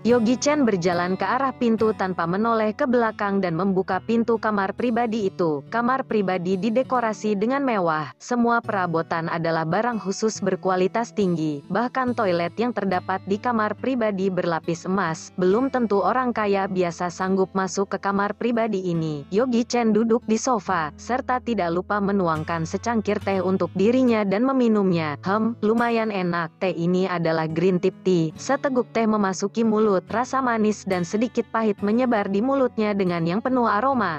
Yogi Chen berjalan ke arah pintu tanpa menoleh ke belakang dan membuka pintu kamar pribadi itu. Kamar pribadi didekorasi dengan mewah. Semua perabotan adalah barang khusus berkualitas tinggi. Bahkan toilet yang terdapat di kamar pribadi berlapis emas. Belum tentu orang kaya biasa sanggup masuk ke kamar pribadi ini. Yogi Chen duduk di sofa, serta tidak lupa menuangkan secangkir teh untuk dirinya dan meminumnya. Lumayan enak. Teh ini adalah green tea. Seteguk teh memasuki mulut. Rasa manis dan sedikit pahit menyebar di mulutnya dengan yang penuh aroma.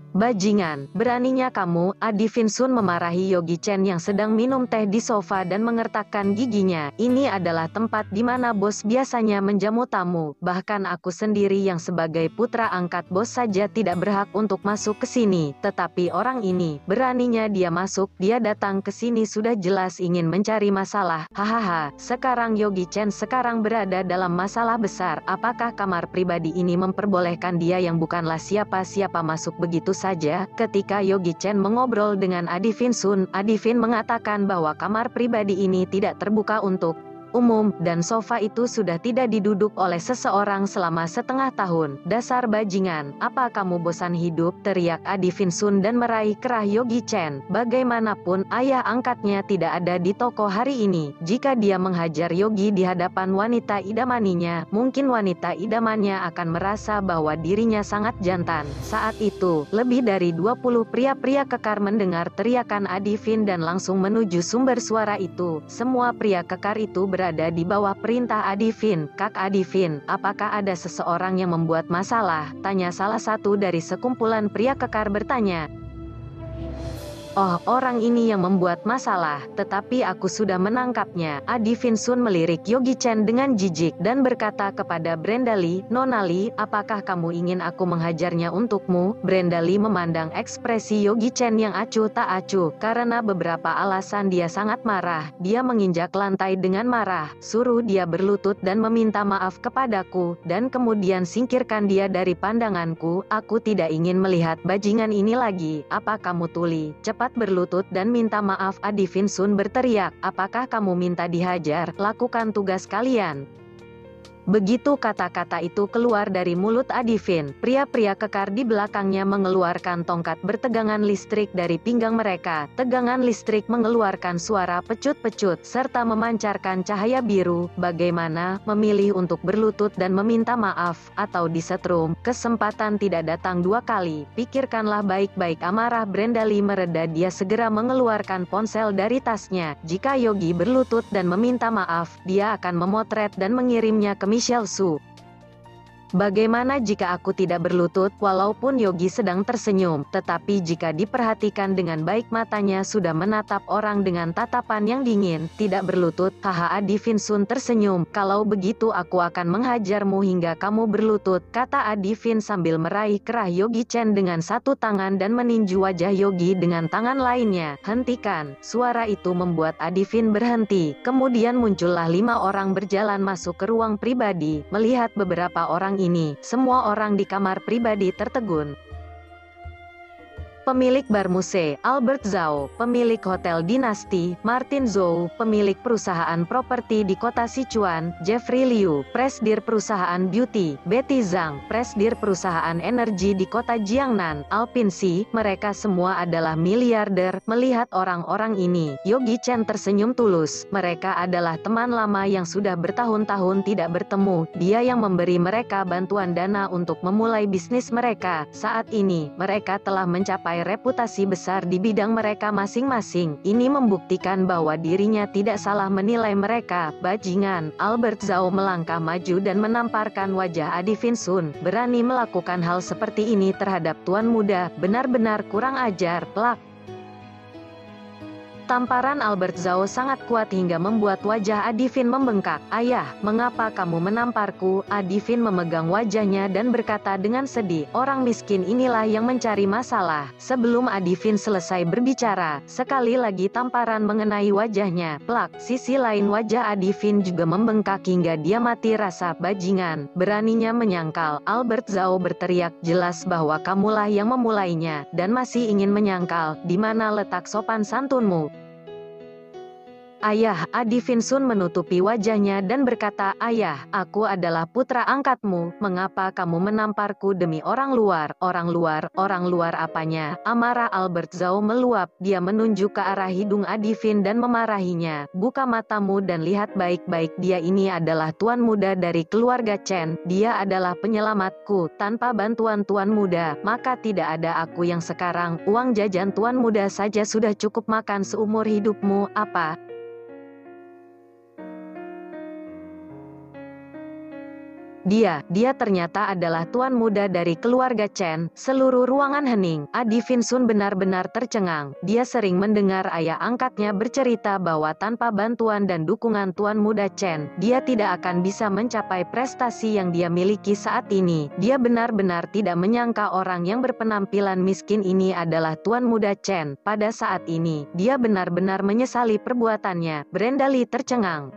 Bajingan, beraninya kamu, Adi Finsun memarahi Yogi Chen yang sedang minum teh di sofa dan mengertakkan giginya. Ini adalah tempat di mana bos biasanya menjamu tamu. Bahkan aku sendiri yang sebagai putra angkat bos saja tidak berhak untuk masuk ke sini. Tetapi orang ini, beraninya dia masuk, dia datang ke sini sudah jelas ingin mencari masalah. Hahaha, sekarang Yogi Chen sekarang berada dalam masalah besar. Apakah kamar pribadi ini memperbolehkan dia yang bukanlah siapa-siapa masuk begitu saja? Ketika Yogi Chen mengobrol dengan Adi Finsun, Adi Fin mengatakan bahwa kamar pribadi ini tidak terbuka untuk umum, dan sofa itu sudah tidak diduduk oleh seseorang selama setengah tahun. Dasar bajingan, apa kamu bosan hidup? Teriak Adi Finsun dan meraih kerah Yogi Chen. Bagaimanapun, ayah angkatnya tidak ada di toko hari ini. Jika dia menghajar Yogi di hadapan wanita idamaninya, mungkin wanita idamannya akan merasa bahwa dirinya sangat jantan. Saat itu, lebih dari 20 pria-pria kekar mendengar teriakan Adi Fin dan langsung menuju sumber suara itu. Semua pria kekar itu berada di bawah perintah Adi Fin. Kak Adi Fin, apakah ada seseorang yang membuat masalah? Tanya salah satu dari sekumpulan pria kekar bertanya. Oh, orang ini yang membuat masalah, tetapi aku sudah menangkapnya. Adi Finsun melirik Yogi Chen dengan jijik dan berkata kepada Brenda Lee, Nona Lee, apakah kamu ingin aku menghajarnya untukmu? Brenda Lee memandang ekspresi Yogi Chen yang acuh tak acuh. Karena beberapa alasan dia sangat marah. Dia menginjak lantai dengan marah. Suruh dia berlutut dan meminta maaf kepadaku, dan kemudian singkirkan dia dari pandanganku. Aku tidak ingin melihat bajingan ini lagi. Apa kamu tuli? Cepat berlutut dan minta maaf. Adi Finsun berteriak, apakah kamu minta dihajar? Lakukan tugas kalian. Begitu kata-kata itu keluar dari mulut Adi Fin, pria-pria kekar di belakangnya mengeluarkan tongkat bertegangan listrik dari pinggang mereka. Tegangan listrik mengeluarkan suara pecut-pecut, serta memancarkan cahaya biru. Bagaimana? Memilih untuk berlutut dan meminta maaf, atau disetrum. Kesempatan tidak datang dua kali. Pikirkanlah baik-baik. Amarah Brenda Lee mereda, dia segera mengeluarkan ponsel dari tasnya. Jika Yogi berlutut dan meminta maaf, dia akan memotret dan mengirimnya ke Michelle Su. Bagaimana jika aku tidak berlutut? Walaupun Yogi sedang tersenyum, tetapi jika diperhatikan dengan baik matanya sudah menatap orang dengan tatapan yang dingin. Tidak berlutut? Haha, Adi Finsun tersenyum. Kalau begitu aku akan menghajarmu hingga kamu berlutut, kata Adi Fin sambil meraih kerah Yogi Chen dengan satu tangan dan meninju wajah Yogi dengan tangan lainnya. Hentikan! Suara itu membuat Adi Fin berhenti. Kemudian muncullah 5 orang berjalan masuk ke ruang pribadi. Melihat beberapa orang ini, semua orang di kamar pribadi tertegun. Pemilik bar Muse, Albert Zhao, pemilik hotel Dinasti, Martin Zhou, pemilik perusahaan properti di kota Sichuan, Jeffrey Liu, presdir perusahaan beauty, Betty Zhang, presdir perusahaan energi di kota Jiangnan, Alpin Si, mereka semua adalah miliarder. Melihat orang-orang ini, Yogi Chen tersenyum tulus. Mereka adalah teman lama yang sudah bertahun-tahun tidak bertemu. Dia yang memberi mereka bantuan dana untuk memulai bisnis mereka. Saat ini, mereka telah mencapai reputasi besar di bidang mereka masing-masing. Ini membuktikan bahwa dirinya tidak salah menilai mereka. Bajingan! Albert Zhao melangkah maju dan menamparkan wajah Adi Finsun. Berani melakukan hal seperti ini terhadap tuan muda, benar-benar kurang ajar. Plak! Tamparan Albert Zhao sangat kuat hingga membuat wajah Adi Fin membengkak. Ayah, mengapa kamu menamparku? Adi Fin memegang wajahnya dan berkata dengan sedih, orang miskin inilah yang mencari masalah. Sebelum Adi Fin selesai berbicara, sekali lagi tamparan mengenai wajahnya. Plak, sisi lain wajah Adi Fin juga membengkak hingga dia mati rasa. Bajingan, beraninya menyangkal. Albert Zhao berteriak, jelas bahwa kamulah yang memulainya, dan masih ingin menyangkal. Di mana letak sopan santunmu? Ayah, Adi Vinsun menutupi wajahnya dan berkata, "Ayah, aku adalah putra angkatmu, mengapa kamu menamparku demi orang luar? Orang luar apanya?" Amarah Albert Zhao meluap, dia menunjuk ke arah hidung Adi Vin dan memarahinya. "Buka matamu dan lihat baik-baik, dia ini adalah tuan muda dari keluarga Chen, dia adalah penyelamatku, tanpa bantuan tuan muda, maka tidak ada aku yang sekarang, uang jajan tuan muda saja sudah cukup makan seumur hidupmu, apa?" Dia ternyata adalah tuan muda dari keluarga Chen. Seluruh ruangan hening. Adi Vinsun benar-benar tercengang. Dia sering mendengar ayah angkatnya bercerita bahwa tanpa bantuan dan dukungan tuan muda Chen, dia tidak akan bisa mencapai prestasi yang dia miliki saat ini. Dia benar-benar tidak menyangka orang yang berpenampilan miskin ini adalah tuan muda Chen. Pada saat ini, dia benar-benar menyesali perbuatannya. Brenda Lee tercengang.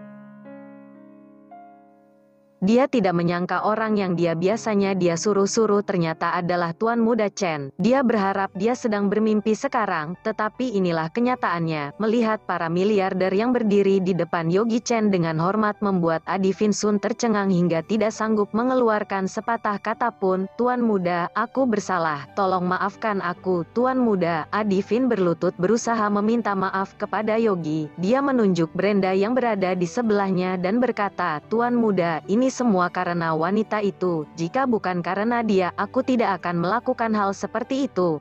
Dia tidak menyangka orang yang biasanya dia suruh-suruh ternyata adalah tuan muda Chen. Dia berharap dia sedang bermimpi sekarang, tetapi inilah kenyataannya. Melihat para miliarder yang berdiri di depan Yogi Chen dengan hormat membuat Adi Vinsun tercengang hingga tidak sanggup mengeluarkan sepatah kata pun. "Tuan muda, aku bersalah. Tolong maafkan aku, tuan muda." Adi Vin berlutut berusaha meminta maaf kepada Yogi. Dia menunjuk Brenda yang berada di sebelahnya dan berkata, "Tuan muda, ini semua karena wanita itu. Jika bukan karena dia, aku tidak akan melakukan hal seperti itu."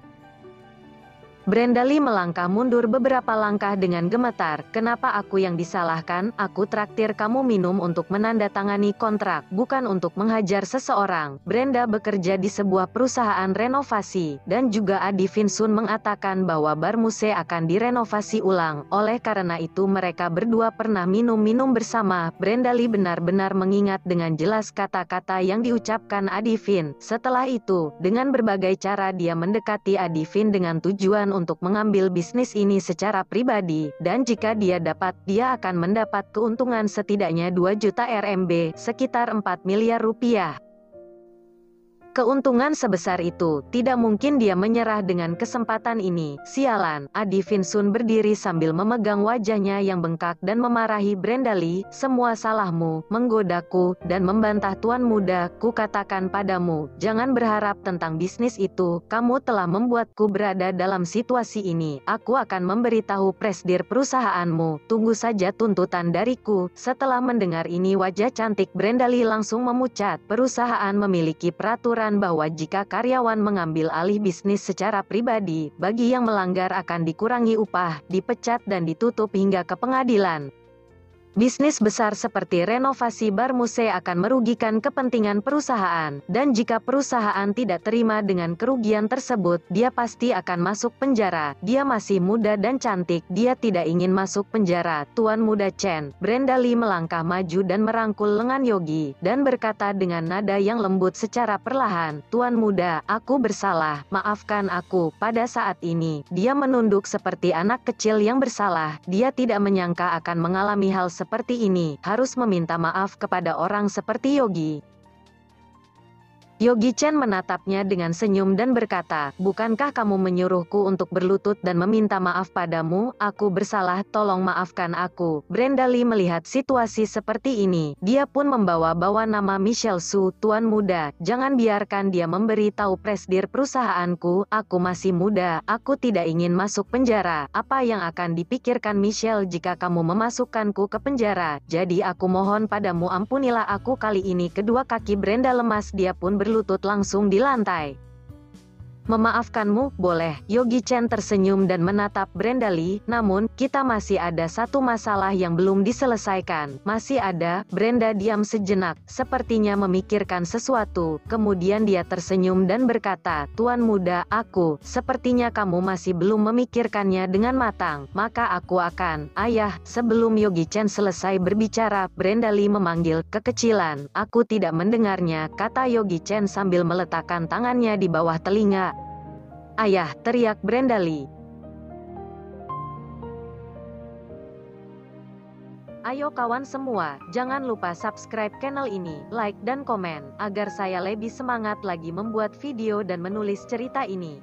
Brenda Lee melangkah mundur beberapa langkah dengan gemetar. "Kenapa aku yang disalahkan? Aku traktir kamu minum untuk menandatangani kontrak, bukan untuk menghajar seseorang." Brenda bekerja di sebuah perusahaan renovasi, dan juga Adi Vinsun mengatakan bahwa Bar Muse akan direnovasi ulang. Oleh karena itu mereka berdua pernah minum-minum bersama. Brenda Lee benar-benar mengingat dengan jelas kata-kata yang diucapkan Adi Vin. Setelah itu, dengan berbagai cara dia mendekati Adi Vin dengan tujuan untuk mengambil bisnis ini secara pribadi, dan jika dia dapat, dia akan mendapat keuntungan setidaknya 2 juta RMB, sekitar 4 miliar rupiah. Keuntungan sebesar itu, tidak mungkin dia menyerah dengan kesempatan ini. "Sialan!" Adi Vinsun berdiri sambil memegang wajahnya yang bengkak dan memarahi Brenda Lee. "Semua salahmu, menggodaku, dan membantah tuan muda. Kukatakan padamu, jangan berharap tentang bisnis itu. Kamu telah membuatku berada dalam situasi ini. Aku akan memberitahu presdir perusahaanmu. Tunggu saja tuntutan dariku." Setelah mendengar ini wajah cantik Brenda Lee langsung memucat. Perusahaan memiliki peraturan bahwa jika karyawan mengambil alih bisnis secara pribadi, bagi yang melanggar akan dikurangi upah, dipecat dan ditutup hingga ke pengadilan. Bisnis besar seperti renovasi Bar Muse akan merugikan kepentingan perusahaan, dan jika perusahaan tidak terima dengan kerugian tersebut, dia pasti akan masuk penjara. Dia masih muda dan cantik, dia tidak ingin masuk penjara. "Tuan muda Chen." Brenda Lee melangkah maju dan merangkul lengan Yogi, dan berkata dengan nada yang lembut secara perlahan, "Tuan muda, aku bersalah, maafkan aku." Pada saat ini, dia menunduk seperti anak kecil yang bersalah. Dia tidak menyangka akan mengalami hal seperti ini, harus meminta maaf kepada orang seperti Yogi. Yogi Chen menatapnya dengan senyum dan berkata, "Bukankah kamu menyuruhku untuk berlutut dan meminta maaf padamu? Aku bersalah, tolong maafkan aku." Brenda Lee melihat situasi seperti ini. Dia pun membawa-bawa nama Michelle Su. "Tuan muda, jangan biarkan dia memberi tahu presdir perusahaanku. Aku masih muda, aku tidak ingin masuk penjara. Apa yang akan dipikirkan Michelle jika kamu memasukkanku ke penjara? Jadi aku mohon padamu, ampunilah aku kali ini." Kedua kaki Brenda lemas, dia pun berlutut langsung di lantai. "Memaafkanmu, boleh." Yogi Chen tersenyum dan menatap Brenda Lee. "Namun, kita masih ada satu masalah yang belum diselesaikan." "Masih ada?" Brenda diam sejenak, sepertinya memikirkan sesuatu. Kemudian dia tersenyum dan berkata, "Tuan muda, sepertinya kamu masih belum memikirkannya dengan matang. Maka aku akan..." "Ayah." Sebelum Yogi Chen selesai berbicara, Brenda Lee memanggil, "Kekecilan, aku tidak mendengarnya," kata Yogi Chen sambil meletakkan tangannya di bawah telinga. "Ayah!" teriak Brenda Lee. Ayo kawan semua, jangan lupa subscribe channel ini, like dan komen, agar saya lebih semangat lagi membuat video dan menulis cerita ini.